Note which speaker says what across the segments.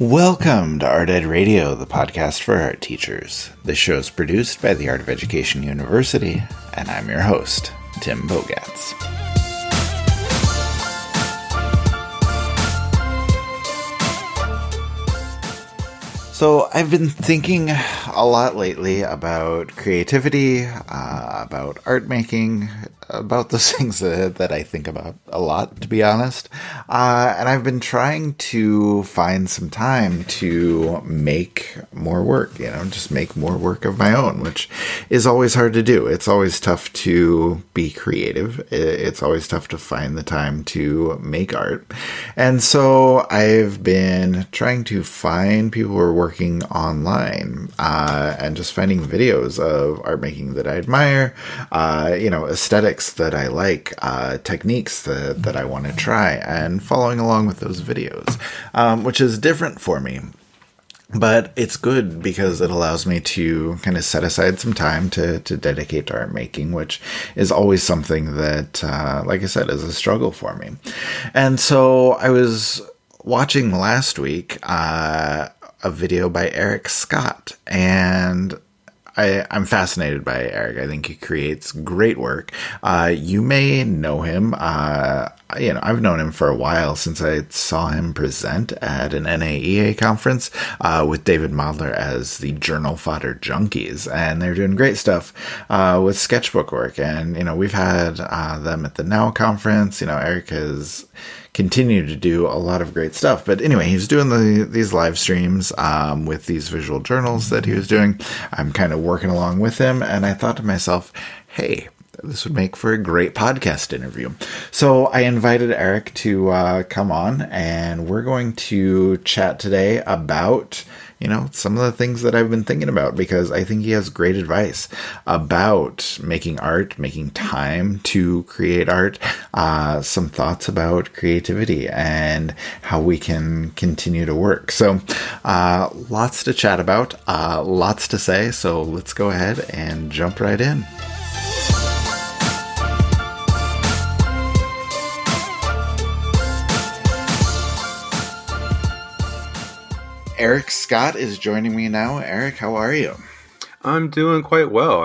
Speaker 1: Welcome to Art Ed Radio, the podcast for art teachers. This show is produced by the Art of Education University, and I'm your host, Tim Bogatz. So I've been thinking a lot lately about creativity, about art making, about those things that I think about a lot, to be honest. And I've been trying to find some time to make more work, just make more work of my own, which is always hard to do. It's always tough to be creative. It's always tough to find the time to make art. And so I've been trying to find people who are working online and just finding videos of art making that I admire, aesthetics that I like, techniques that I want to try, and following along with those videos, which is different for me. But it's good because it allows me to kind of set aside some time to dedicate to art making, which is always something that, like I said, is a struggle for me. And so I was watching last week a video by Eric Scott, and I'm fascinated by Eric. I think he creates great work. You may know him. I've known him for a while, since I saw him present at an NAEA conference with David Modler as the Journal Fodder Junkies, and they're doing great stuff with sketchbook work. And we've had them at the Now conference. Eric has continue to do a lot of great stuff. But anyway, he's doing these live streams with these visual journals that he was doing. I'm kind of working along with him, and I thought to myself, hey, this would make for a great podcast interview. So I invited Eric to come on, and we're going to chat today about some of the things that I've been thinking about, because I think he has great advice about making art, making time to create art, some thoughts about creativity and how we can continue to work. So lots to chat about, lots to say. So let's go ahead and jump right in. Eric Scott is joining me now. Eric, how are you?
Speaker 2: I'm doing quite well.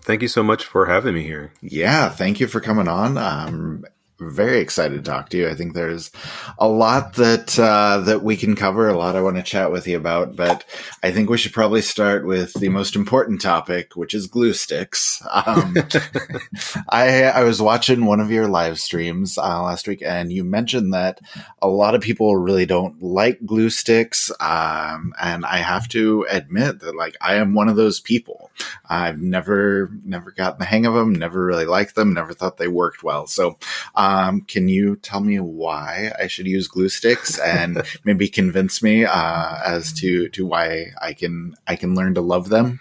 Speaker 2: Thank you so much for having me here.
Speaker 1: Yeah, thank you for coming on. I'm very excited to talk to you. I think there's a lot that we can cover, a lot I want to chat with you about, but I think we should probably start with the most important topic, which is glue sticks. I was watching one of your live streams last week, and you mentioned that a lot of people really don't like glue sticks, and I have to admit that I am one of those people. I've never gotten the hang of them, never really liked them, never thought they worked well. So can you tell me why I should use glue sticks, and maybe convince me as to why I can learn to love them?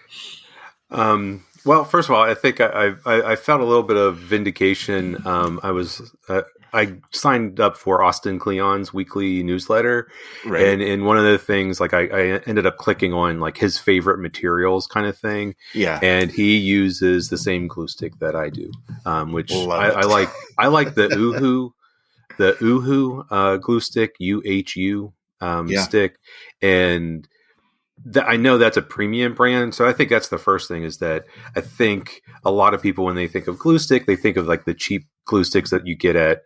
Speaker 2: Well, first of all, I think I felt a little bit of vindication. I signed up for Austin Kleon's weekly newsletter, right. And one of the things, I ended up clicking on his favorite materials kind of thing.
Speaker 1: Yeah.
Speaker 2: And he uses the same glue stick that I do, which I like. I like the UHU glue stick, UHU stick, and I know that's a premium brand. So I think that's the first thing, is that I think a lot of people, when they think of glue stick, they think of the cheap glue sticks that you get at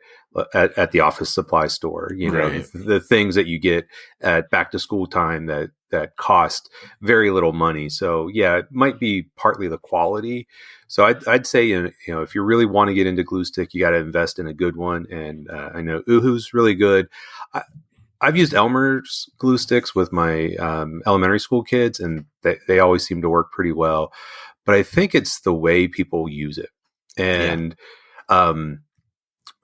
Speaker 2: the office supply store,
Speaker 1: right.
Speaker 2: The things that you get at back to school time that cost very little money. So yeah, it might be partly the quality. So I'd say, if you really want to get into glue stick, you got to invest in a good one. And I know UHU's really good. I've used Elmer's glue sticks with my elementary school kids, and they always seem to work pretty well. But I think it's the way people use it. And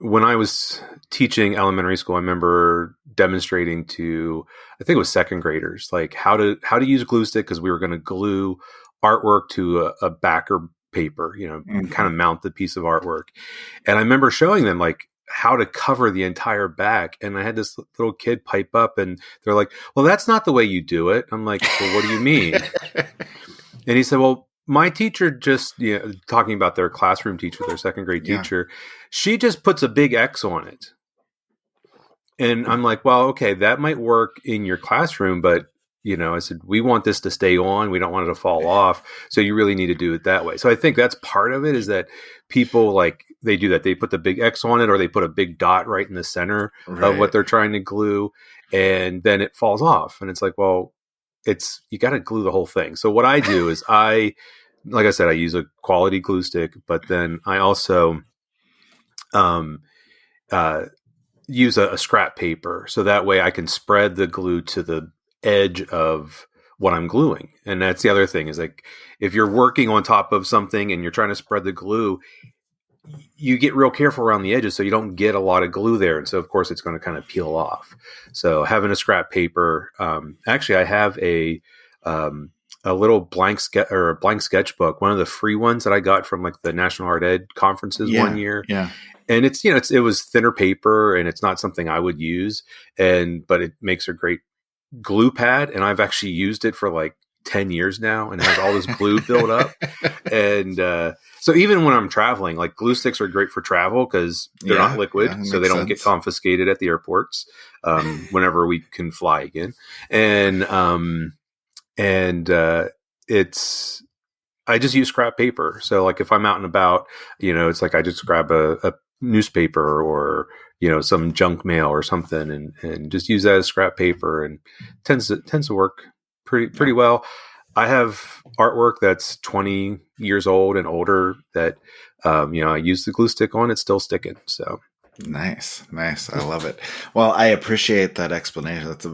Speaker 2: when I was teaching elementary school, I remember demonstrating to, I think it was second graders, how to use a glue stick, because we were going to glue artwork to a backer paper, and kind of mount the piece of artwork. And I remember showing them how to cover the entire back. And I had this little kid pipe up, and they're like, well, that's not the way you do it. I'm like, well, what do you mean? And he said, well, my teacher just, talking about their classroom teacher, their second grade teacher, she just puts a big X on it. And I'm like, well, okay, that might work in your classroom, but I said, we want this to stay on. We don't want it to fall off. So you really need to do it that way. So I think that's part of it, is that people they do that. They put the big X on it, or they put a big dot right in the center of what they're trying to glue, and then it falls off. And it's like, well, you got to glue the whole thing. So what I do is like I said, I use a quality glue stick, but then I also, use a scrap paper, so that way I can spread the glue to the edge of what I'm gluing. And that's the other thing, is like, if you're working on top of something and you're trying to spread the glue, you get real careful around the edges so you don't get a lot of glue there. And so of course it's going to kind of peel off. So having a scrap paper, actually I have a little blank sketchbook, one of the free ones that I got from like the National Art Ed conferences one year.
Speaker 1: Yeah.
Speaker 2: And it's, it was thinner paper, and it's not something I would use, but it makes a great glue pad. And I've actually used it for like 10 years now, and it has all this glue built up. And so even when I'm traveling, like, glue sticks are great for travel because they're not liquid, so they don't get confiscated at the airports whenever we can fly again. And I just use scrap paper. So like if I'm out and about, it's like I just grab a newspaper or some junk mail or something, and just use that as scrap paper, and tends to work pretty well. I have artwork that's 20 years old and older that I use the glue stick on. It's still sticking. So
Speaker 1: Nice. I love it. Well, I appreciate that explanation. That's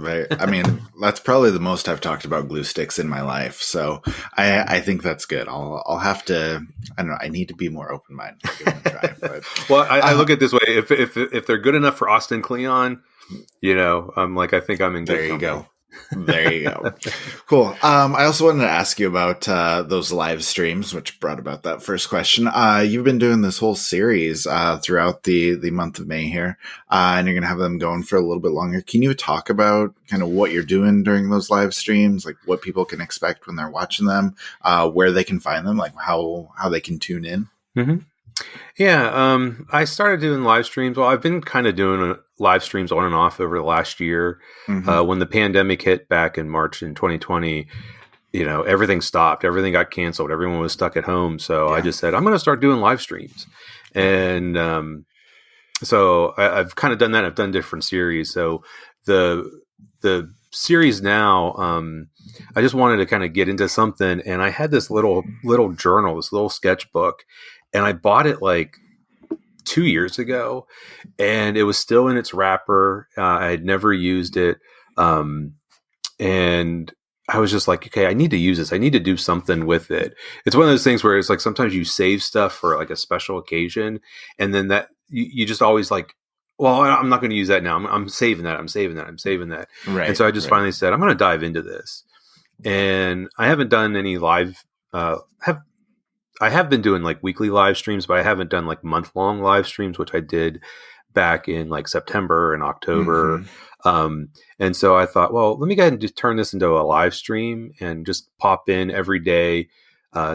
Speaker 1: probably the most I've talked about glue sticks in my life. So I think that's good. I'll have to, I don't know, I need to be more open-minded. I'll give it a try. But,
Speaker 2: well, I look at it this way. If they're good enough for Austin Kleon, I'm like, I think I'm in good
Speaker 1: There you
Speaker 2: company.
Speaker 1: go. There you go. Cool. I also wanted to ask you about those live streams, which brought about that first question. You've been doing this whole series throughout the month of May here, and you're going to have them going for a little bit longer. Can you talk about kind of what you're doing during those live streams, like what people can expect when they're watching them, where they can find them, like how they can tune in?
Speaker 2: Mm-hmm. Yeah, I started doing live streams. Well, I've been kind of doing live streams on and off over the last year.
Speaker 1: Mm-hmm.
Speaker 2: When the pandemic hit back in March in 2020, everything stopped. Everything got canceled. Everyone was stuck at home. So I just said, I'm going to start doing live streams. And so I've kind of done that. I've done different series. So the series now, I just wanted to kind of get into something. And I had this little journal, this little sketchbook. And I bought it like 2 years ago, and it was still in its wrapper. I had never used it. And I was just like, okay, I need to use this. I need to do something with it. It's one of those things where it's like, sometimes you save stuff for like a special occasion, and then that you just always like, well, I'm not going to use that now. I'm saving that. I'm saving that.
Speaker 1: Right.
Speaker 2: And so I just finally said, I'm going to dive into this. And I haven't done any live, I have been doing like weekly live streams, but I haven't done like month-long live streams, which I did back in like September and October. Mm-hmm. And so I thought, well, let me go ahead and just turn this into a live stream and just pop in every day.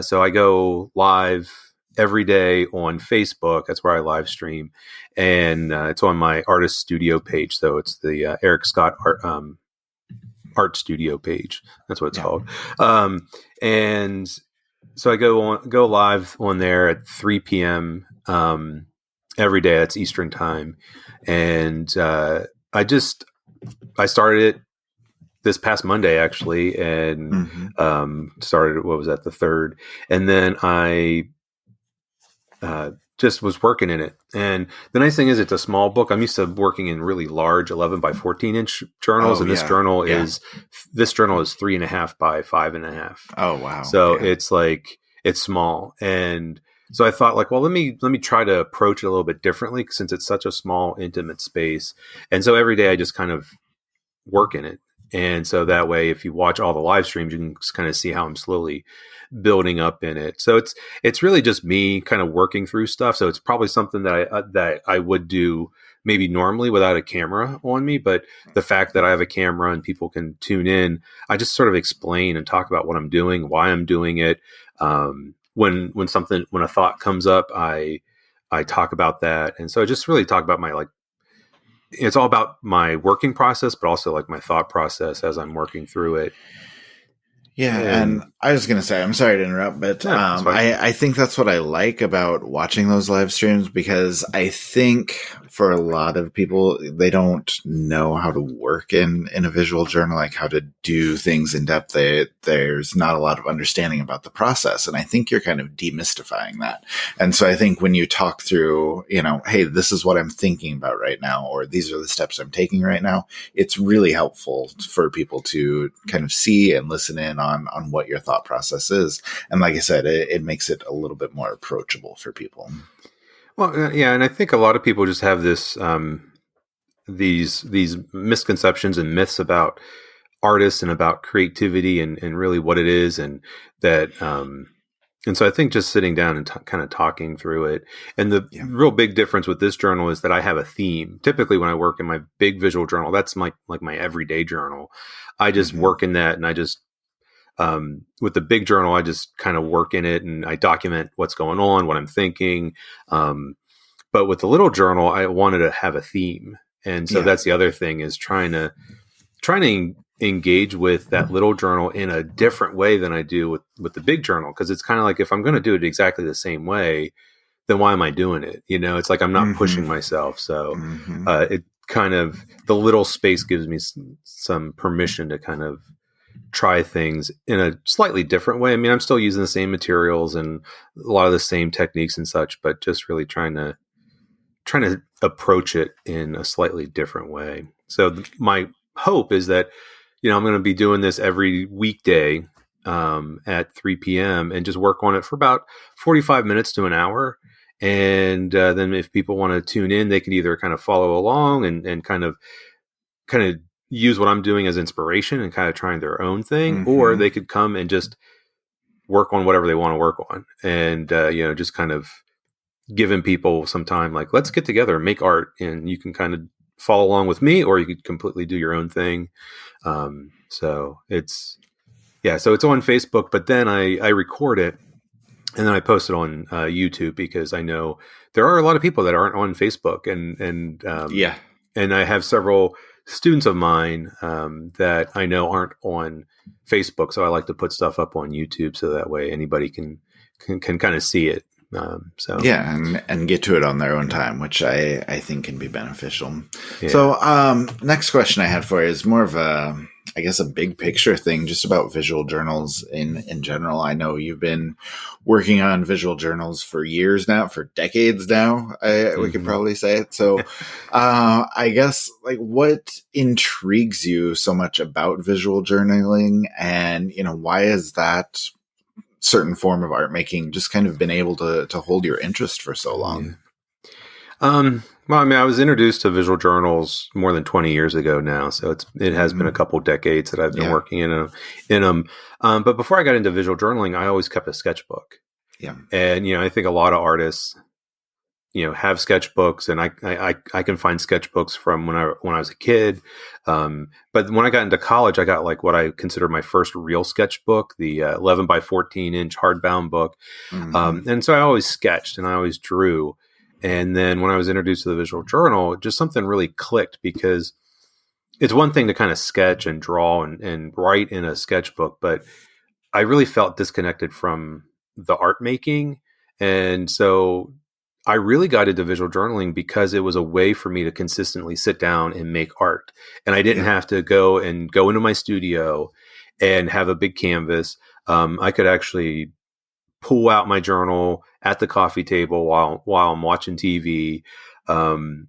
Speaker 2: So I go live every day on Facebook. That's where I live stream. And it's on my artist studio page. So it's the Eric Scott art studio page. That's what it's called. And so I go live on there at 3 p.m. Every day. That's Eastern time. And I started it this past Monday, actually, and started, what was that, the 3rd. And then I just was working in it. And the nice thing is it's a small book. I'm used to working in really large 11 by 14 inch journals. And this journal is 3.5 by 5.5.
Speaker 1: Oh, wow.
Speaker 2: So it's like, it's small. And so I thought like, well, let me try to approach it a little bit differently since it's such a small, intimate space. And so every day I just kind of work in it. And so that way, if you watch all the live streams, you can just kind of see how I'm slowly building up in it. So it's really just me kind of working through stuff. So it's probably something that I would do maybe normally without a camera on me. But the fact that I have a camera and people can tune in, I just sort of explain and talk about what I'm doing, why I'm doing it. When a thought comes up, I talk about that. And so I just really talk about my, like, it's all about my working process, but also like my thought process as I'm working through it.
Speaker 1: Yeah, and
Speaker 2: And
Speaker 1: I was going to say, I'm sorry to interrupt, but
Speaker 2: yeah, that's fine.
Speaker 1: I think that's what I like about watching those live streams, because I think for a lot of people, they don't know how to work in a visual journal, like how to do things in depth. There's not a lot of understanding about the process. And I think you're kind of demystifying that. And so I think when you talk through, hey, this is what I'm thinking about right now, or these are the steps I'm taking right now, it's really helpful for people to kind of see and listen in on what your thought process is. And like I said, it makes it a little bit more approachable for people.
Speaker 2: Well, yeah, and I think a lot of people just have this these misconceptions and myths about artists and about creativity and really what it is, and that and so I think just sitting down and kind of talking through it. And the
Speaker 1: Yeah.
Speaker 2: real big difference with this journal is that I have a theme. Typically when I work in my big visual journal, that's my everyday journal. I just work in that, and I just with the big journal, I just kind of work in it and I document what's going on, what I'm thinking. But with the little journal, I wanted to have a theme. And so that's the other thing, is trying to engage with that little journal in a different way than I do with the big journal. Cause it's kind of like, if I'm going to do it exactly the same way, then why am I doing it? It's like, I'm not pushing myself. So, it kind of, the little space gives me some permission to kind of try things in a slightly different way. I mean, I'm still using the same materials and a lot of the same techniques and such, but just really trying to approach it in a slightly different way. So my hope is that, I'm going to be doing this every weekday at 3 p.m. and just work on it for about 45 minutes to an hour. And then if people want to tune in, they can either kind of follow along and kind of use what I'm doing as inspiration and kind of trying their own thing, or they could come and just work on whatever they want to work on. And, just kind of giving people some time, like, let's get together and make art, and you can kind of follow along with me, or you could completely do your own thing. So it's on Facebook, but then I record it and then I post it on YouTube, because I know there are a lot of people that aren't on Facebook, and I have several students of mine that I know aren't on Facebook. So I like to put stuff up on YouTube, so that way anybody can kind of see it.
Speaker 1: And get to it on their own time, which I think can be beneficial. Yeah. So next question I had for you is more of a big picture thing, just about visual journals in general. I know you've been working on visual journals for years now, for decades now, we could probably say it. So I guess, like, what intrigues you so much about visual journaling, and why is that certain form of art making just kind of been able to hold your interest for so long?
Speaker 2: Well, I mean, I was introduced to visual journals more than 20 years ago now, so it has been a couple decades that I've been working in them. But before I got into visual journaling, I always kept a sketchbook. Yeah, and I think a lot of artists, have sketchbooks, and I can find sketchbooks from when I was a kid. But when I got into college, I got like what I consider my first real sketchbook, the 11 by 14 inch hardbound book. And so I always sketched and I always drew. And then when I was introduced to the visual journal, just something really clicked, because it's one thing to kind of sketch and draw and write in a sketchbook, but I really felt disconnected from the art making. And so I really got into visual journaling because it was a way for me to consistently sit down and make art. And I didn't have to go into my studio and have a big canvas. I could actually pull out my journal at the coffee table while I'm watching TV. And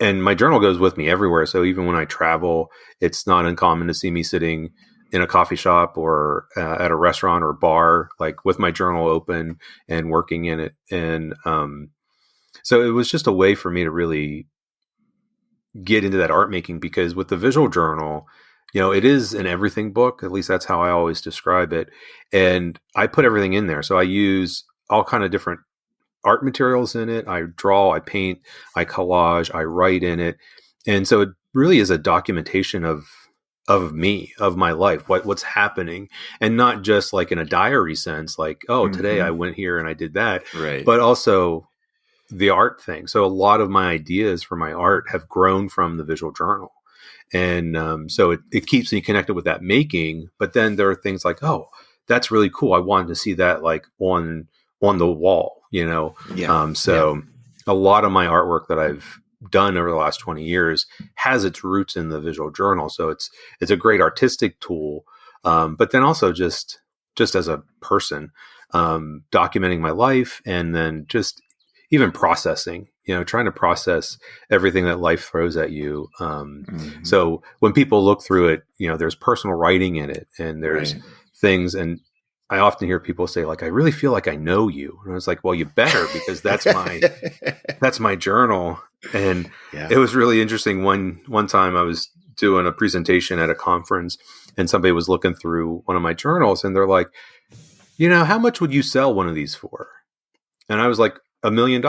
Speaker 2: my journal goes with me everywhere. So even when I travel, it's not uncommon to see me sitting in a coffee shop or at a restaurant or bar, like with my journal open and working in it. And so it was just a way for me to really get into that art making, because with the visual journal, it is an everything book. At least that's how I always describe it. And I put everything in there. So I use all kind of different art materials in it. I draw, I paint, I collage, I write in it. And so it really is a documentation of me, of my life, what's happening, and not just like in a diary sense, like, oh, today I went here and I did that, right? But also the art thing. So a lot of my ideas for my art have grown from the visual journal. And so it keeps me connected with that making. But then there are things like, oh, that's really cool. I wanted to see that like on the wall, you know? So a lot of my artwork that I've done over the last 20 years has its roots in the visual journal. So it's a great artistic tool. But then also just as a person, documenting my life, and then just even processing, trying to process everything that life throws at you. So when people look through it, there's personal writing in it, and there's things. And I often hear people say, like, I really feel like I know you. And I was like, well, you better, because that's my journal. And it was really interesting. One time I was doing a presentation at a conference, and somebody was looking through one of my journals, and they're like, how much would you sell one of these for? And I was like, $1 million.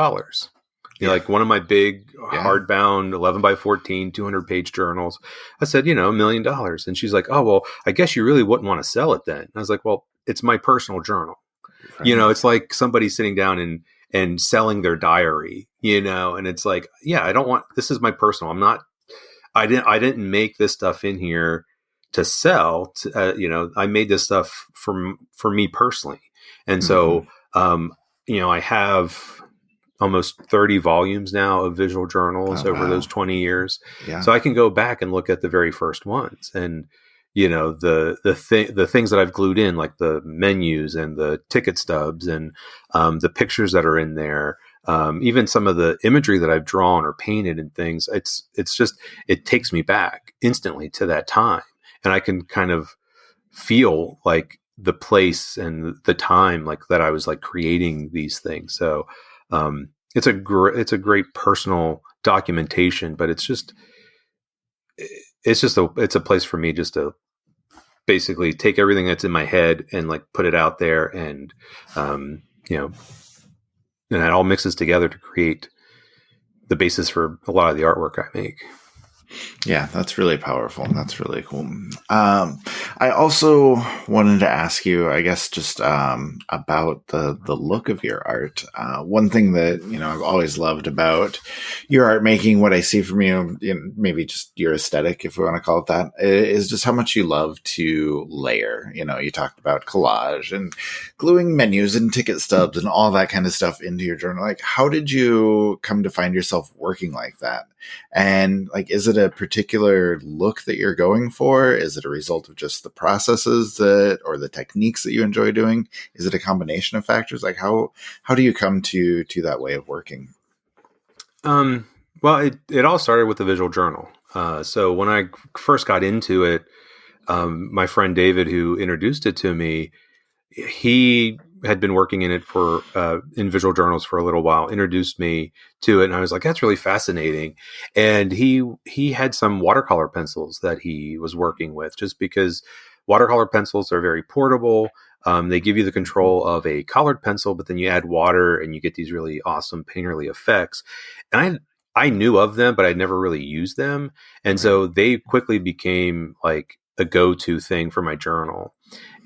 Speaker 2: Like one of my big hardbound 11 by 14, 200-page journals. I said, $1 million. And she's like, oh, well, I guess you really wouldn't want to sell it then. And I was like, well, it's my personal journal. Right. It's like somebody sitting down and selling their diary, and it's like, this is my personal. I didn't make this stuff in here to sell. I made this stuff for me personally. And so, I have almost 30 volumes now of visual journals over those 20 years. Yeah. So I can go back and look at the very first ones, and, the things that I've glued in, like the menus and the ticket stubs and the pictures that are in there, even some of the imagery that I've drawn or painted and things. It's just, it takes me back instantly to that time. And I can kind of feel like the place and the time, like that I was like creating these things. So it's a great personal documentation, but it's a place for me just to basically take everything that's in my head and like put it out there, and and it all mixes together to create the basis for a lot of the artwork I make.
Speaker 1: Yeah, that's really powerful. That's really cool. I also wanted to ask you, I guess, just about the look of your art. One thing that, I've always loved about your art making, what I see from you, maybe just your aesthetic, if we want to call it that, is just how much you love to layer. You talked about collage and gluing menus and ticket stubs and all that kind of stuff into your journal. Like, how did you come to find yourself working like that? And like, is it a particular look that you're going for? Is it a result of just the processes or the techniques that you enjoy doing? Is it a combination of factors? Like, how do you come to that way of working?
Speaker 2: Well, it all started with the visual journal. So when I first got into it, my friend David, who introduced it to me, he had been working in it in visual journals for a little while, introduced me to it. And I was like, that's really fascinating. And he had some watercolor pencils that he was working with, just because watercolor pencils are very portable. They give you the control of a colored pencil, but then you add water and you get these really awesome painterly effects. And I knew of them, but I'd never really used them. And so they quickly became like a go-to thing for my journal.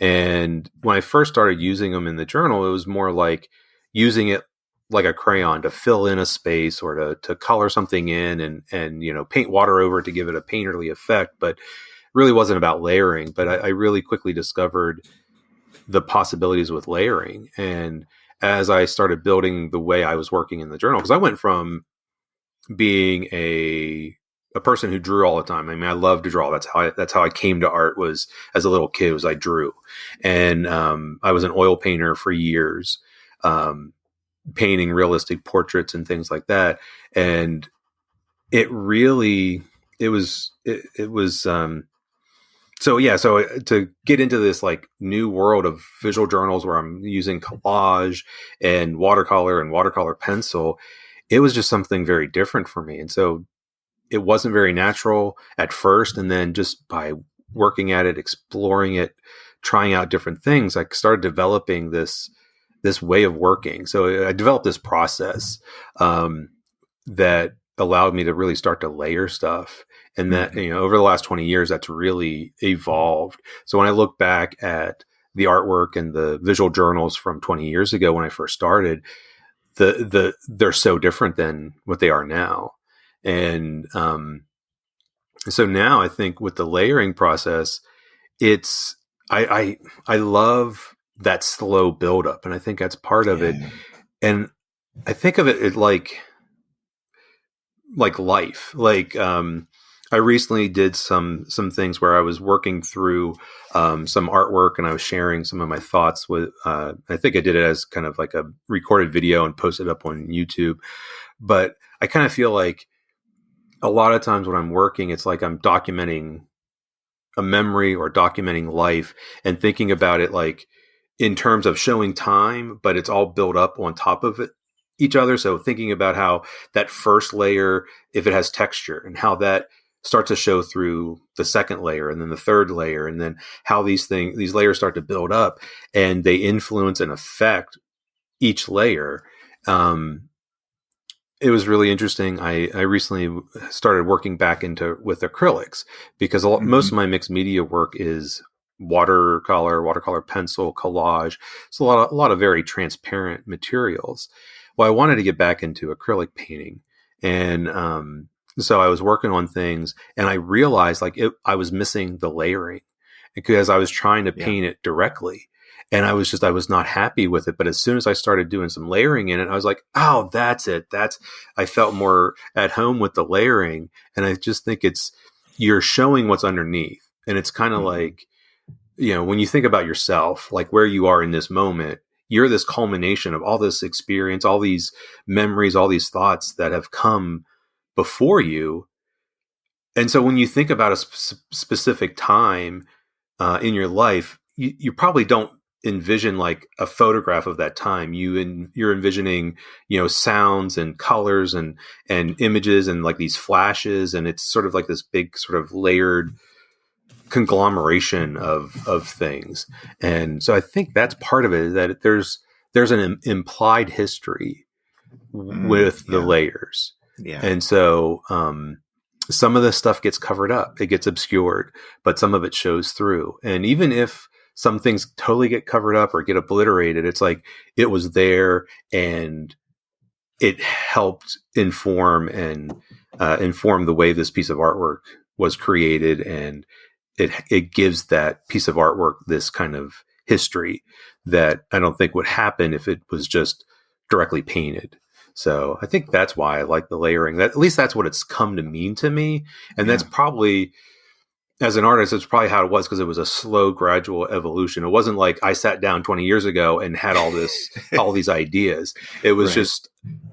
Speaker 2: And when I first started using them in the journal, it was more like using it like a crayon to fill in a space or to color something in and paint water over it to give it a painterly effect, but really wasn't about layering. But I really quickly discovered the possibilities with layering. And as I started building the way I was working in the journal, because I went from being a person who drew all the time. I mean, I love to draw. That's how I came to art, was as a little kid, was I drew. And I was an oil painter for years, painting realistic portraits and things like that. And it was so to get into this like new world of visual journals where I'm using collage and watercolor pencil, it was just something very different for me. And so it wasn't very natural at first. And then just by working at it, exploring it, trying out different things, I started developing this way of working. So I developed this process that allowed me to really start to layer stuff. And that, over the last 20 years, that's really evolved. So when I look back at the artwork and the visual journals from 20 years ago, when I first started, they're so different than what they are now. And so now I think with the layering process, it's I love that slow buildup, and I think that's part of it.
Speaker 1: Yeah.
Speaker 2: And I think of it like life. Like I recently did some things where I was working through some artwork, and I was sharing some of my thoughts with. I think I did it as kind of like a recorded video and posted up on YouTube. But I kind of feel like a lot of times when I'm working, it's like I'm documenting a memory or documenting life and thinking about it like in terms of showing time, but it's all built up on top of it, each other. So thinking about how that first layer, if it has texture, and how that starts to show through the second layer and then the third layer, and then how these layers start to build up and they influence and affect each layer. It was really interesting. I recently started working back with acrylics because most of my mixed media work is watercolor pencil, collage. It's a lot of very transparent materials. Well, I wanted to get back into acrylic painting, and so I was working on things, and I realized I was missing the layering because I was trying to paint it directly. And I was not happy with it. But as soon as I started doing some layering in it, I was like, oh, that's it. I felt more at home with the layering. And I just think you're showing what's underneath. And it's kind of like, when you think about yourself, like where you are in this moment, you're this culmination of all this experience, all these memories, all these thoughts that have come before you. And so when you think about a specific time in your life, you probably don't envision like a photograph of that time. You're envisioning, sounds and colors and images and like these flashes, and it's sort of like this big sort of layered conglomeration of things. And so I think that's part of it, that there's an implied history with the layers.
Speaker 1: Yeah.
Speaker 2: And so some of the stuff gets covered up, it gets obscured, but some of it shows through. And even if some things totally get covered up or get obliterated, it's like it was there and it helped inform the way this piece of artwork was created. And it gives that piece of artwork this kind of history that I don't think would happen if it was just directly painted. So I think that's why I like the layering. At least that's what it's come to mean to me. And that's probably, as an artist, it's probably how it was, because it was a slow, gradual evolution. It wasn't like I sat down 20 years ago and had all these ideas. It was just,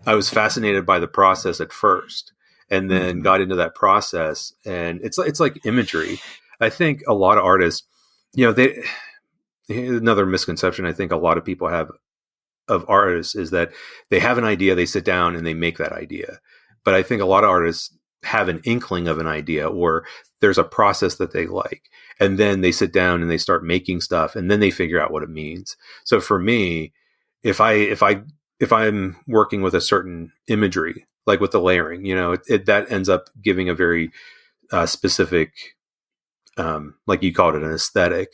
Speaker 2: I was fascinated by the process at first, and then got into that process. And it's like imagery. I think a lot of artists, another misconception I think a lot of people have of artists is that they have an idea, they sit down and they make that idea. But I think a lot of artists have an inkling of an idea, or there's a process that they like, and then they sit down and they start making stuff, and then they figure out what it means. So for me, if I'm working with a certain imagery, like with the layering, that ends up giving a very specific, like you called it, an aesthetic.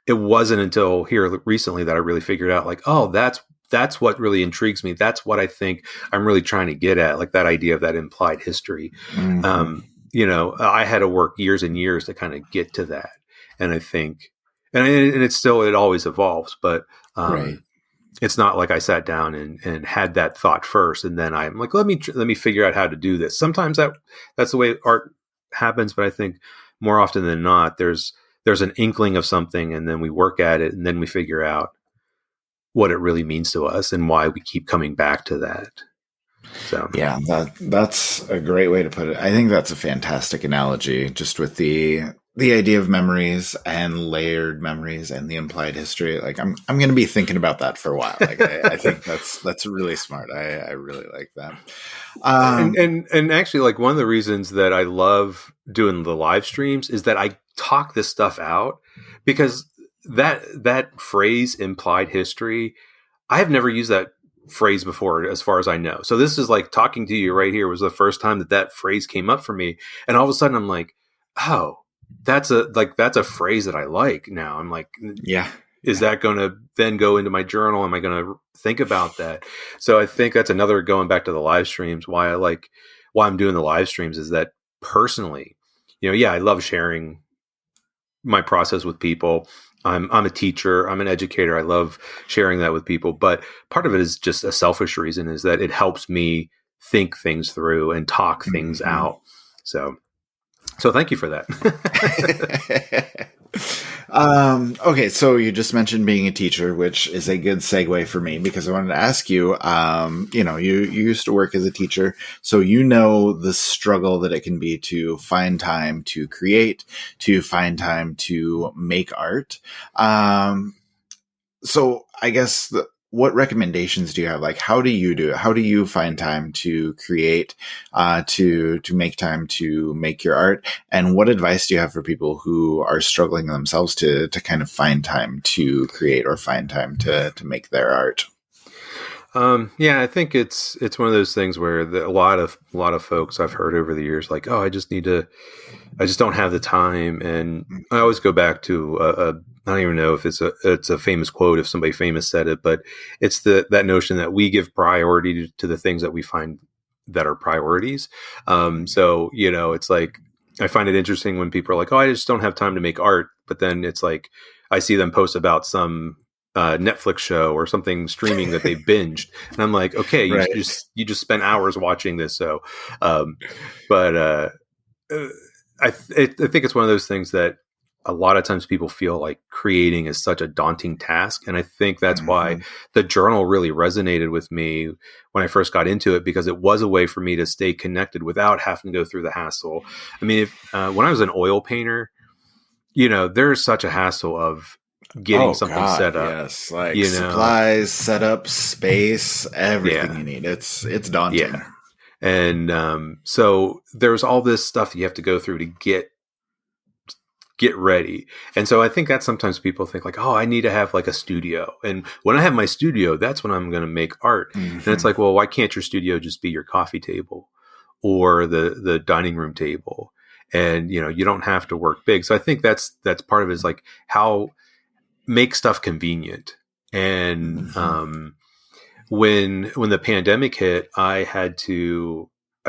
Speaker 2: It wasn't until here recently that I really figured out, like, oh, that's what really intrigues me. That's what I think I'm really trying to get at, like that idea of that implied history. I had to work years and years to kind of get to that. And I think, and it always evolves, but it's not like I sat down and had that thought first, and then I'm like, let me figure out how to do this. Sometimes that's the way art happens, but I think more often than not, there's an inkling of something, and then we work at it, and then we figure out what it really means to us and why we keep coming back to that. So
Speaker 1: yeah, that's a great way to put it. I think that's a fantastic analogy, just with the idea of memories and layered memories and the implied history. Like I'm going to be thinking about that for a while. Like I think that's really smart. I really like that.
Speaker 2: And actually, like, one of the reasons that I love doing the live streams is that I talk this stuff out, because that phrase, implied history, I have never used that phrase before, as far as I know. So this is like, talking to you right here was the first time that phrase came up for me. And all of a sudden I'm like, oh, that's a phrase that I like now. I'm like,
Speaker 1: yeah,
Speaker 2: is that going to then go into my journal? Am I going to think about that? So I think that's another, going back to the live streams, why I'm doing the live streams is that personally, I love sharing my process with people. I'm a teacher. I'm an educator. I love sharing that with people. But part of it is just a selfish reason, is that it helps me think things through and talk things out. So thank you for that.
Speaker 1: Okay, so you just mentioned being a teacher, which is a good segue for me, because I wanted to ask you, you used to work as a teacher, so you know the struggle that it can be to find time to create, to find time to make art. So I guess what recommendations do you have? Like, how do you do it? How do you find time to create, to make time to make your art? And what advice do you have for people who are struggling themselves to kind of find time to create or find time to make their art?
Speaker 2: I think it's one of those things where a lot of folks I've heard over the years, like, oh, I just don't have the time. And I always go back to I don't even know if it's a famous quote, if somebody famous said it, but it's that notion that we give priority to the things that we find that are priorities. It's like, I find it interesting when people are like, oh, I just don't have time to make art. But then it's like, I see them post about some Netflix show or something streaming that they binged, and I'm like, okay, you just spent hours watching this. So, I think it's one of those things that a lot of times people feel like creating is such a daunting task. And I think that's why the journal really resonated with me when I first got into it, because it was a way for me to stay connected without having to go through the hassle. I mean, when I was an oil painter, there's such a hassle of getting something set up.
Speaker 1: Yes, like supplies, setup, space, everything you need. It's daunting.
Speaker 2: Yeah. And so there's all this stuff you have to go through to get ready. And so I think that sometimes people think like, oh, I need to have like a studio. And when I have my studio, that's when I'm going to make art. And it's like, well, why can't your studio just be your coffee table or the dining room table? And, you don't have to work big. So I think that's part of it, is like how make stuff convenient. And when the pandemic hit, I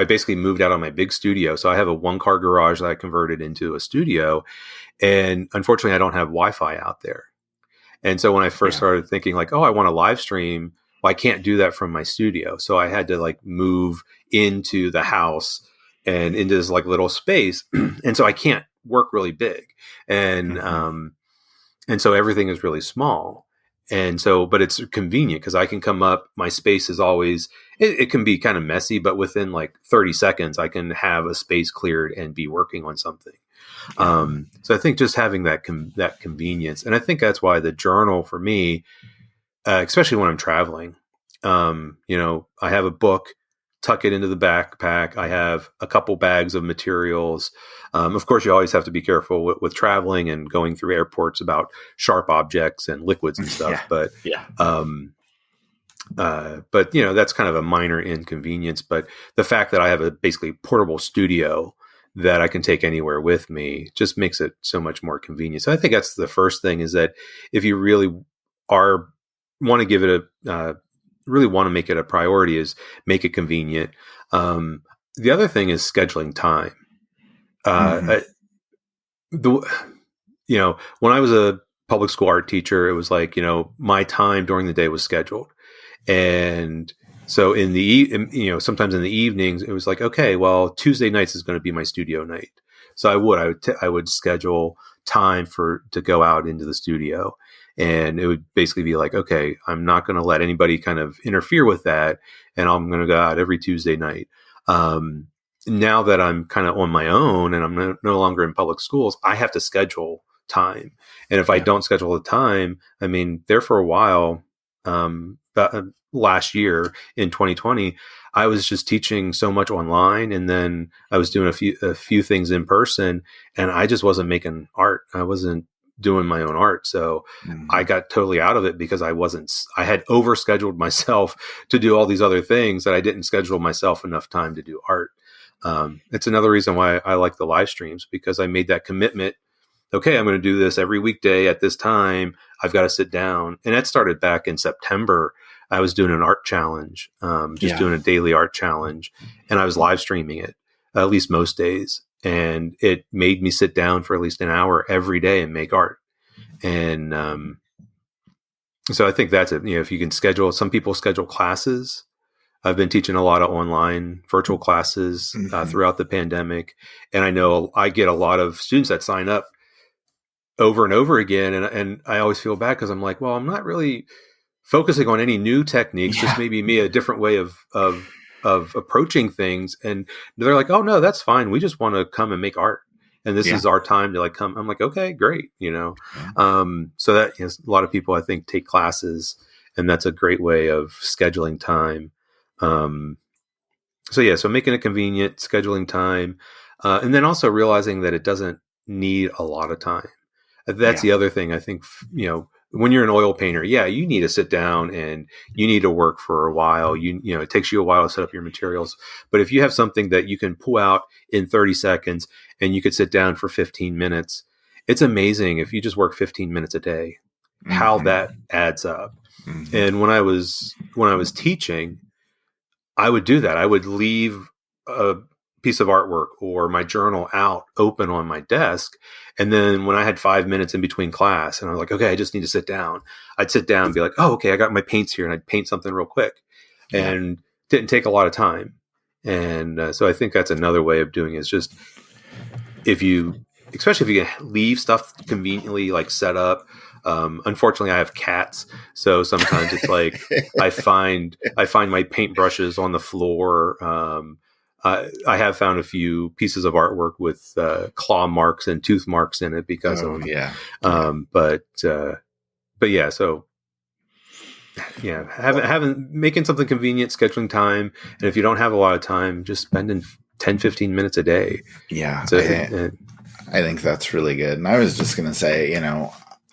Speaker 2: basically moved out on my big studio. So I have a 1-car garage that I converted into a studio. And unfortunately, I don't have Wi-Fi out there. And so when I first started thinking like, oh, I want to live stream, well, I can't do that from my studio. So I had to like move into the house and into this like little space. And so I can't work really big. And so everything is really small. And so, but it's convenient because I can come up, my space is always, it can be kind of messy, but within like 30 seconds, I can have a space cleared and be working on something. So I think just having that convenience, and I think that's why the journal for me, especially when I'm traveling, I have a book, tuck it into the backpack. I have a couple bags of materials. Of course, you always have to be careful with traveling and going through airports about sharp objects and liquids and stuff. But that's kind of a minor inconvenience. But the fact that I have a basically portable studio that I can take anywhere with me just makes it so much more convenient. So I think that's the first thing, is that if you really want to give it really want to make it a priority, is make it convenient. The other thing is scheduling time. When I was a public school art teacher, it was like, my time during the day was scheduled. And so sometimes in the evenings, it was like, okay, well, Tuesday nights is going to be my studio night. So I would schedule time to go out into the studio, and it would basically be like, okay, I'm not going to let anybody kind of interfere with that, and I'm going to go out every Tuesday night. Now that I'm kind of on my own and I'm no longer in public schools, I have to schedule time. And if I don't schedule the time, I mean, there for a while, last year in 2020, I was just teaching so much online, and then I was doing a few things in person, and I just wasn't making art. I wasn't doing my own art. So I got totally out of it because I had overscheduled myself to do all these other things that I didn't schedule myself enough time to do art. It's another reason why I like the live streams, because I made that commitment okay, I'm going to do this every weekday at this time. I've got to sit down. And that started back in September. I was doing an art challenge, just
Speaker 1: Yeah.
Speaker 2: doing a daily art challenge, and I was live streaming it at least most days. And it made me sit down for at least an hour every day and make art. And so I think that's it. If you can schedule, some people schedule classes. I've been teaching a lot of online virtual classes
Speaker 1: Hmm.
Speaker 2: throughout the pandemic. And I know I get a lot of students that sign up over and over again. And I always feel bad because I'm like, well, I'm not really focusing on any new techniques, just
Speaker 1: Yeah.
Speaker 2: maybe me a different way of approaching things. And they're like, oh no, that's fine. We just want to come and make art. And this
Speaker 1: Yeah.
Speaker 2: is our time to like come. I'm like, okay, great.
Speaker 1: Yeah.
Speaker 2: So that a lot of people I think take classes, and that's a great way of scheduling time. Um, so making it convenient, scheduling time, and then also realizing that it doesn't need a lot of time. That's
Speaker 1: Yeah.
Speaker 2: the other thing. I think, when you're an oil painter, yeah, you need to sit down and you need to work for a while. It takes you a while to set up your materials. But if you have something that you can pull out in 30 seconds and you could sit down for 15 minutes, it's amazing if you just work 15 minutes a day, how
Speaker 1: Hmm.
Speaker 2: that adds up.
Speaker 1: Hmm.
Speaker 2: And when I was teaching, I would do that. I would leave a piece of artwork or my journal out open on my desk. And then when I had 5 minutes in between class and I was like, okay, I just need to sit down, I'd sit down and be like, oh, okay, I got my paints here, and I'd paint something real quick,
Speaker 1: Yeah.
Speaker 2: and didn't take a lot of time. And so I think that's another way of doing it, is just if you, especially if you can leave stuff conveniently like set up. Unfortunately, I have cats, so sometimes it's like I find my paintbrushes on the floor. I have found a few pieces of artwork with claw marks and tooth marks in it because of
Speaker 1: Oh,
Speaker 2: them.
Speaker 1: yeah. Yeah.
Speaker 2: But yeah, so yeah, having making something convenient, scheduling time, and if you don't have a lot of time, just spending 10-15 minutes a day.
Speaker 1: Yeah.
Speaker 2: So
Speaker 1: I think that's really good. And I was just going to say,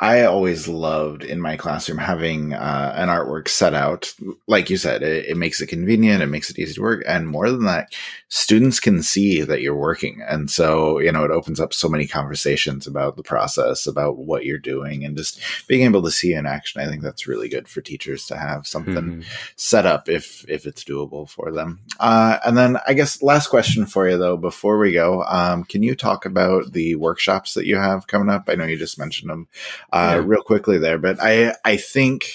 Speaker 1: I always loved in my classroom having an artwork set out. Like you said, it makes it convenient, it makes it easy to work. And more than that, students can see that you're working. And so, it opens up so many conversations about the process, about what you're doing, and just being able to see in action. I think that's really good for teachers to have something
Speaker 2: mhm.
Speaker 1: set up if it's doable for them. And then I guess last question for you though, before we go, can you talk about the workshops that you have coming up? I know you just mentioned them
Speaker 2: Yeah.
Speaker 1: real quickly there, but I think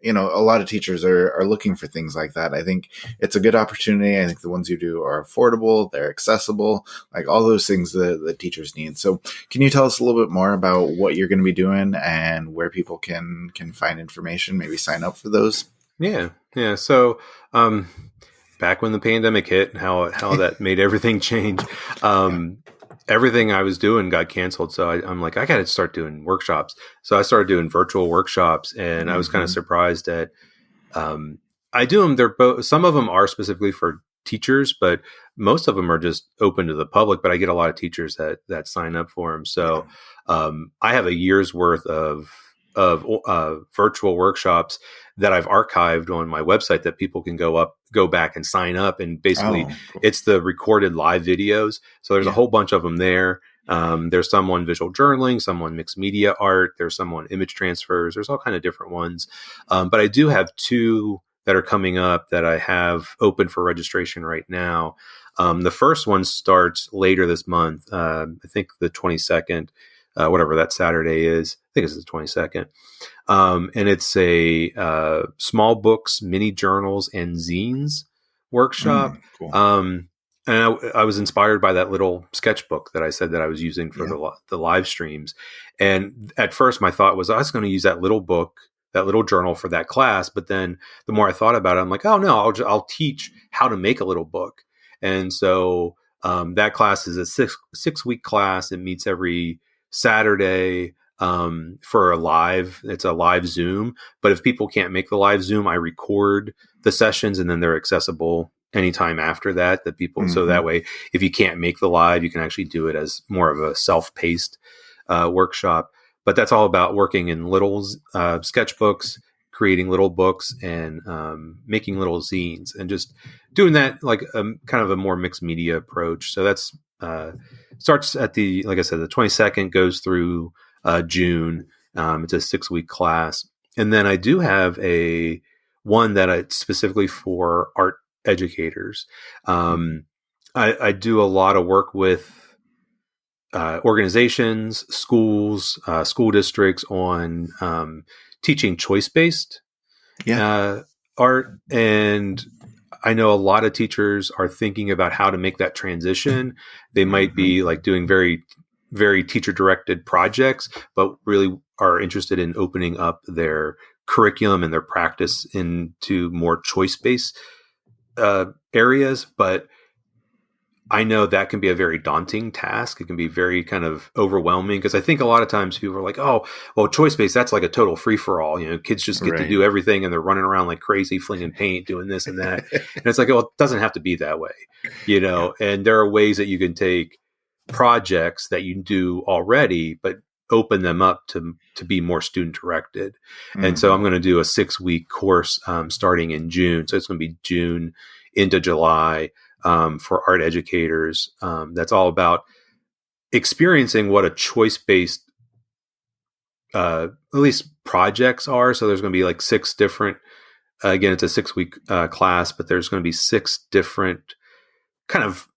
Speaker 1: a lot of teachers are looking for things like that. I think it's a good opportunity. I think the ones you do are affordable, they're accessible, like all those things that teachers need. So can you tell us a little bit more about what you're going to be doing and where people can find information, maybe sign up for those?
Speaker 2: Yeah. Yeah. So, back when the pandemic hit, how that made everything change.
Speaker 1: Yeah.
Speaker 2: Um, Everything I was doing got canceled. So I'm like, I got to start doing workshops. So I started doing virtual workshops, and I was kind of
Speaker 1: Hmm.
Speaker 2: surprised that um, I do them. They're both. Some of them are specifically for teachers, but most of them are just open to the public. But I get a lot of teachers that sign up for them.
Speaker 1: Yeah.
Speaker 2: So I have a year's worth of virtual workshops that I've archived on my website that people can go back and sign up. And basically,
Speaker 1: Oh, cool.
Speaker 2: it's the recorded live videos. So there's a
Speaker 1: Yeah.
Speaker 2: whole bunch of them there. There's some on visual journaling, some on mixed media art. There's some on image transfers. There's all kind of different ones. But I do have two that are coming up that I have open for registration right now. The first one starts later this month. I think the 22nd, whatever that Saturday is. I think it's the 22nd. And it's a small books, mini journals, and zines workshop.
Speaker 1: Cool.
Speaker 2: And I was inspired by that little sketchbook that I said that I was using for
Speaker 1: Yeah.
Speaker 2: the live streams. And at first, my thought was I was going to use that little book, that little journal for that class. But then the more I thought about it, I'm like, oh no, I'll teach how to make a little book. And so that class is a six-week class. It meets every Saturday for it's a live Zoom. But if people can't make the live Zoom, I record the sessions, and then they're accessible anytime after that people, so
Speaker 1: Hmm.
Speaker 2: that way, if you can't make the live, you can actually do it as more of a self-paced workshop. But that's all about working in little sketchbooks, creating little books, and making little zines, and just doing that like kind of a more mixed media approach. So starts at like I said, the 22nd, goes through June. It's a 6-week class. And then I do have one that I specifically for art educators. I do a lot of work with organizations, schools, school districts on teaching choice-based art. And I know a lot of teachers are thinking about how to make that transition. They might be like doing very, very teacher-directed projects, but really are interested in opening up their curriculum and their practice into more choice-based areas. But I know that can be a very daunting task. It can be very kind of overwhelming, because I think a lot of times people are like, oh, well, choice-based, that's like a total free-for-all. Kids just get to do everything, and they're running around like crazy, flinging paint, doing this and that. And it's like, well, it doesn't have to be that way, and there are ways that you can take projects that you do already, but open them up to be more student-directed. And so I'm going to do a 6-week course starting in June. So it's going to be June into July. For art educators, that's all about experiencing what a choice-based, at least projects are. So there's going to be like 6 different, again, it's a 6-week class, but there's going to be 6 different kind of,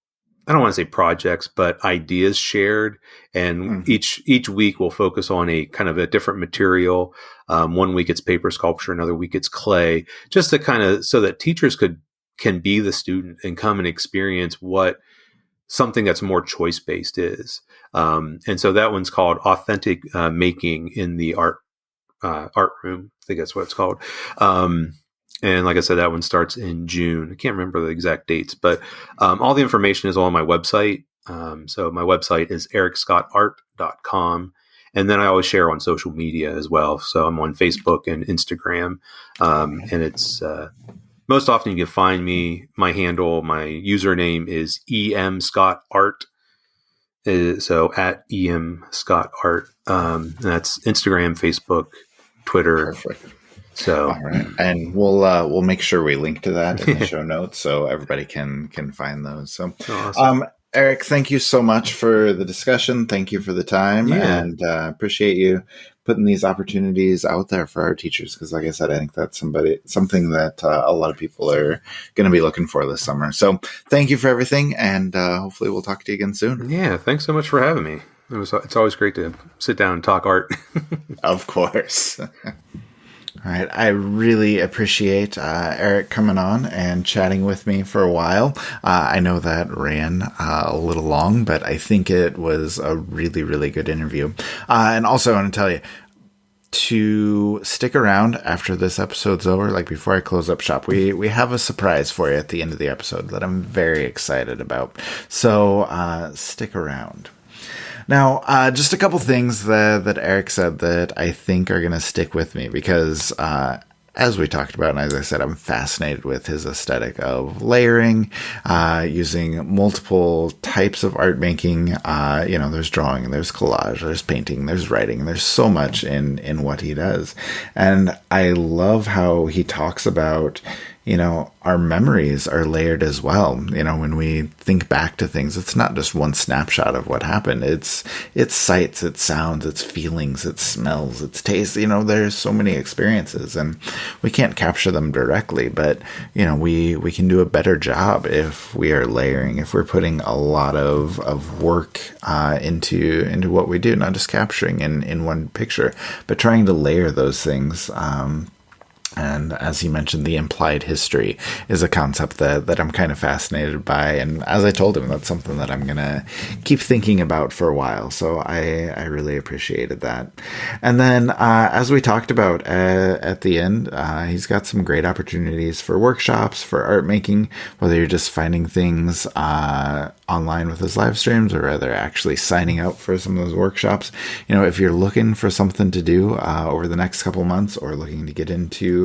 Speaker 2: I don't want to say projects, but ideas shared. And each week will focus on a kind of a different material. One week it's paper sculpture, another week it's clay, just to kind of, so that teachers can be the student and come and experience what something that's more choice-based is. And so that one's called Authentic Making in the Art Room. I think that's what it's called. And like I said, that one starts in June. I can't remember the exact dates, but all the information is on my website. So my website is ericscottart.com. And then I always share on social media as well. So I'm on Facebook and Instagram. And it's... most often you can find me, my handle, my username is emscottart. So at emscottart. That's Instagram, Facebook, Twitter.
Speaker 1: Perfect.
Speaker 2: So,
Speaker 1: all right. And we'll make sure we link to that in the show notes so everybody can find those. So, awesome. Eric, thank you so much for the discussion. Thank you for the time, and appreciate you putting these opportunities out there for our teachers. Because, like I said, I think that's something that a lot of people are going to be looking for this summer. So, thank you for everything, and hopefully, we'll talk to you again soon.
Speaker 2: Yeah, thanks so much for having me. It's always great to sit down and talk art.
Speaker 1: Of course. All right. I really appreciate Eric coming on and chatting with me for a while. I know that ran a little long, but I think it was a really, really good interview. And also, I want to tell you to stick around after this episode's over, like before I close up shop. We have a surprise for you at the end of the episode that I'm very excited about. So stick around. Now, just a couple things that Eric said that I think are going to stick with me because, as we talked about, and as I said, I'm fascinated with his aesthetic of layering, using multiple types of art making. There's drawing, there's collage, there's painting, there's writing. There's so much in what he does. And I love how he talks about, our memories are layered as well. When we think back to things, it's not just one snapshot of what happened. It's sights, it's sounds, it's feelings, it's smells, it's taste. There's so many experiences and we can't capture them directly, but we can do a better job if we are layering, if we're putting a lot of work into what we do, not just capturing in one picture, but trying to layer those things. And as he mentioned, the implied history is a concept that I'm kind of fascinated by. And as I told him, that's something that I'm going to keep thinking about for a while. So I really appreciated that. And then as we talked about at the end, he's got some great opportunities for workshops, for art making, whether you're just finding things online with his live streams or rather actually signing up for some of those workshops. If you're looking for something to do over the next couple months or looking to get into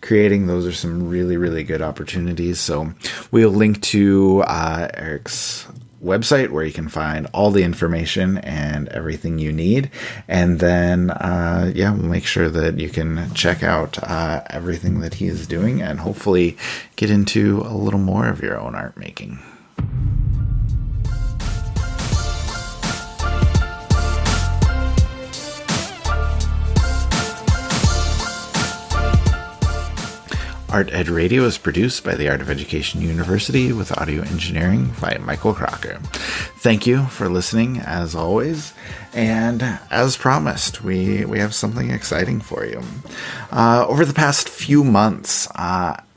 Speaker 1: creating, those are some really, really good opportunities. So we'll link to Eric's website where you can find all the information and everything you need. And then, we'll make sure that you can check out everything that he is doing and hopefully get into a little more of your own art making. Art Ed Radio is produced by the Art of Education University with audio engineering by Michael Crocker. Thank you for listening, as always. And as promised, we have something exciting for you. Over the past few months,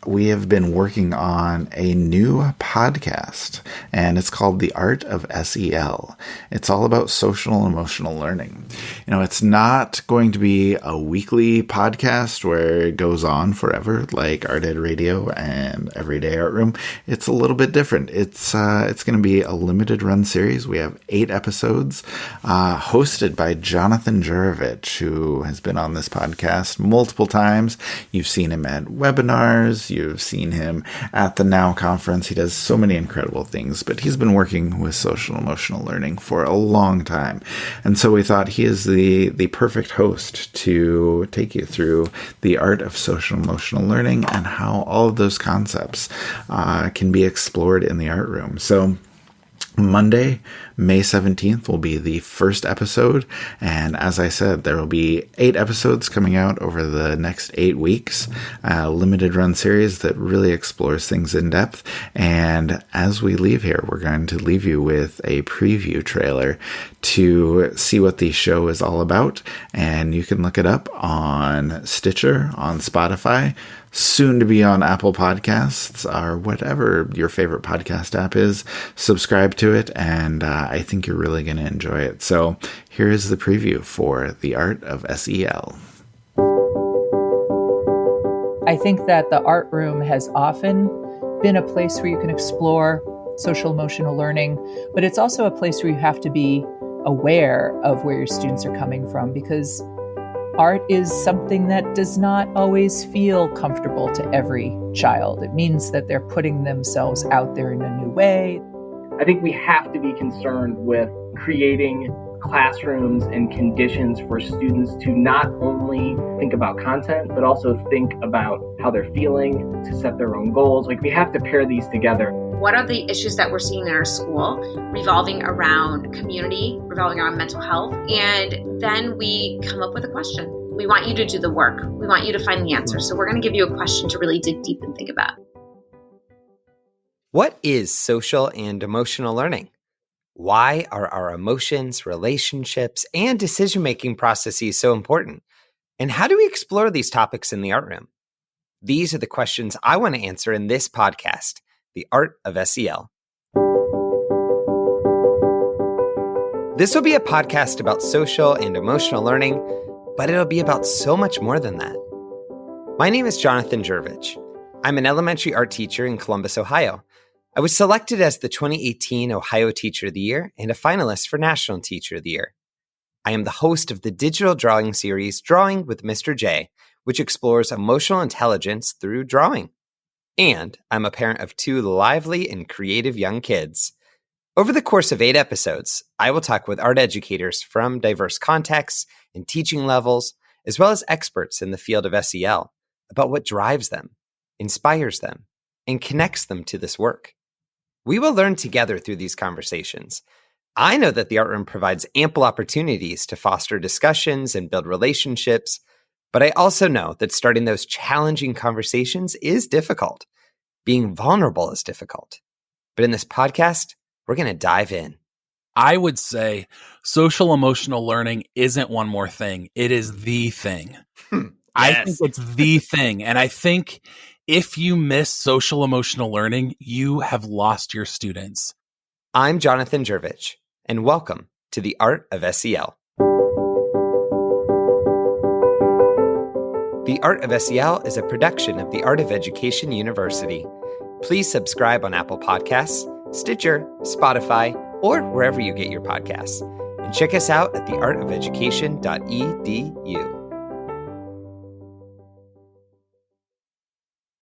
Speaker 1: we have been working on a new podcast, and it's called The Art of SEL. It's all about social and emotional learning. It's not going to be a weekly podcast where it goes on forever like Art Ed Radio and Everyday Art Room. It's a little bit different. It's going to be a limited run series. We have 8 episodes, hosted by Jonathan Jurovich, who has been on this podcast multiple times. You've seen him at webinars. You've seen him at the Now conference. He does so many incredible things, but he's been working with social and emotional learning for a long time. And so we thought he is the perfect host to take you through the art of social and emotional learning and how all of those concepts can be explored in the art room. So Monday, May 17th will be the first episode. And as I said, there will be 8 episodes coming out over the next 8 weeks, a limited run series that really explores things in depth. And as we leave here, we're going to leave you with a preview trailer to see what the show is all about. And you can look it up on Stitcher, on Spotify, soon to be on Apple Podcasts, or whatever your favorite podcast app is. Subscribe to it, and I think you're really going to enjoy it. So here is the preview for The Art of SEL.
Speaker 3: I think that the art room has often been a place where you can explore social emotional learning, but it's also a place where you have to be aware of where your students are coming from, because art is something that does not always feel comfortable to every child. It means that they're putting themselves out there in a new way.
Speaker 4: I think we have to be concerned with creating classrooms and conditions for students to not only think about content, but also think about how they're feeling, to set their own goals. We have to pair these together.
Speaker 5: What are the issues that we're seeing in our school revolving around community, revolving around mental health? And then we come up with a question. We want you to do the work. We want you to find the answer. So we're going to give you a question to really dig deep and think about.
Speaker 6: What is social and emotional learning? Why are our emotions, relationships, and decision-making processes so important? And how do we explore these topics in the art room? These are the questions I want to answer in this podcast, The Art of SEL. This will be a podcast about social and emotional learning, but it'll be about so much more than that. My name is Jonathan Jurovich. I'm an elementary art teacher in Columbus, Ohio. I was selected as the 2018 Ohio Teacher of the Year and a finalist for National Teacher of the Year. I am the host of the digital drawing series Drawing with Mr. J, which explores emotional intelligence through drawing. And I'm a parent of 2 lively and creative young kids. Over the course of 8 episodes, I will talk with art educators from diverse contexts and teaching levels, as well as experts in the field of SEL, about what drives them, inspires them, and connects them to this work. We will learn together through these conversations. I know that the art room provides ample opportunities to foster discussions and build relationships, but I also know that starting those challenging conversations is difficult. Being vulnerable is difficult. But in this podcast, we're going to dive in.
Speaker 7: I would say social emotional learning isn't one more thing. It is the thing. I think it's the thing. And I think if you miss social emotional learning, you have lost your students.
Speaker 6: I'm Jonathan Jurovich, and welcome to The Art of SEL. The Art of SEL is a production of the Art of Education University. Please subscribe on Apple Podcasts, Stitcher, Spotify, or wherever you get your podcasts. And check us out at theartofeducation.edu.